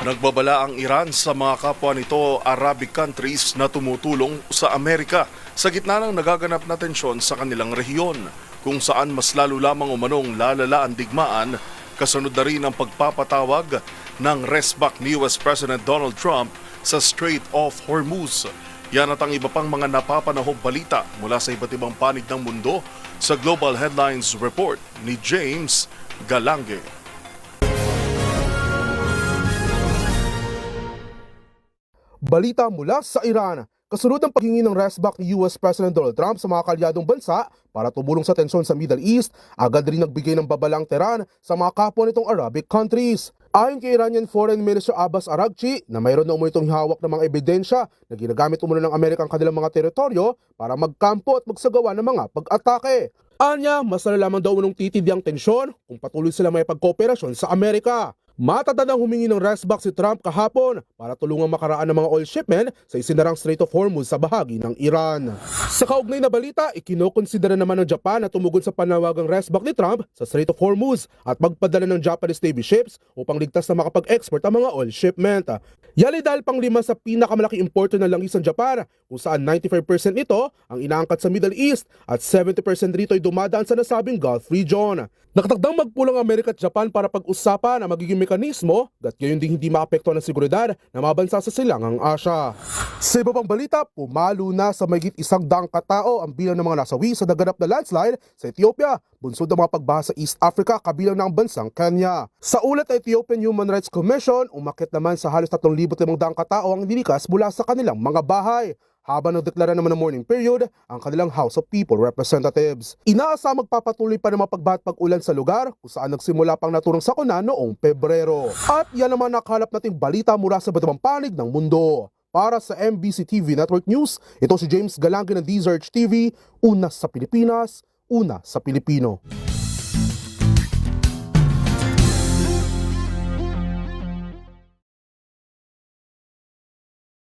Nagbabala ang Iran sa mga kapwa nito Arabic countries na tumutulong sa Amerika sa gitna ng nagaganap na tensyon sa kanilang rehiyon, kung saan mas lalo lamang umanong lalala ang digmaan, kasunod na rin ang pagpapatawag ng resback ni US President Donald Trump sa Strait of Hormuz. Yan at ang iba pang mga napapanahong balita mula sa iba't ibang panig ng mundo sa Global Headlines Report ni James Galange. Balita mula sa Iran. Kasunod ng paghingi ng resback ni US President Donald Trump sa mga kalyadong bansa para tumulong sa tensyon sa Middle East, agad rin nagbigay ng babalang Tehran sa mga kapwa nitong Arabic countries. Ayon kay Iranian Foreign Minister Abbas Araghchi na mayroon na umuwi itong hawak ng mga ebidensya na ginagamit umano ng Amerika ang kanilang mga teritoryo para magkampo at magsagawa ng mga pag-atake. Anya, mas nalalaman daw nung titindi ang tensyon kung patuloy sila may pagkooperasyon sa Amerika. Matatandang humingi ng resback si Trump kahapon para tulungang makaraan ng mga oil shipment sa isinarang Strait of Hormuz sa bahagi ng Iran. Sa kaugnay na balita, ikinokonsidera naman ng Japan na tumugon sa panawagang resback ni Trump sa Strait of Hormuz at magpadala ng Japanese Navy ships upang ligtas na makapag-export ang mga oil shipment. Yali dahil panglima sa pinakamalaki importer ng langis ng Japan, kung saan 95% nito ang inaangkat sa Middle East at 70% rito ay dumadaan sa nasabing Gulf region. Nakatagdang magpulang Amerika at Japan para pag-usapan ang magiging mekanismo at gayon din hindi maapektuhan ng seguridad ng mga bansa sa silangang Asya. Sa iba pang balita, pumalo na sa mahigit 100 katao ang bilang ng mga nasawi sa naganap na landslide sa Ethiopia, bunsod ng mga pagbaha sa East Africa kabilang ng bansang Kenya. Sa ulat ng Ethiopian Human Rights Commission, umakyat naman sa halos 3,500 katao ang nilikas mula sa kanilang mga bahay, habang nagdeklara naman ng mourning period ang kanilang House of People Representatives. Inaasang magpapatuloy pa ng mga pagbaha at pag-ulan sa lugar kung saan nagsimula pang naturang sakuna noong Pebrero. At yan naman nakakalap nating balita mula sa iba't ibang panig ng mundo. Para sa MBC TV Network News, ito si James Galange ng DZRH TV, una sa Pilipinas, una sa Pilipino.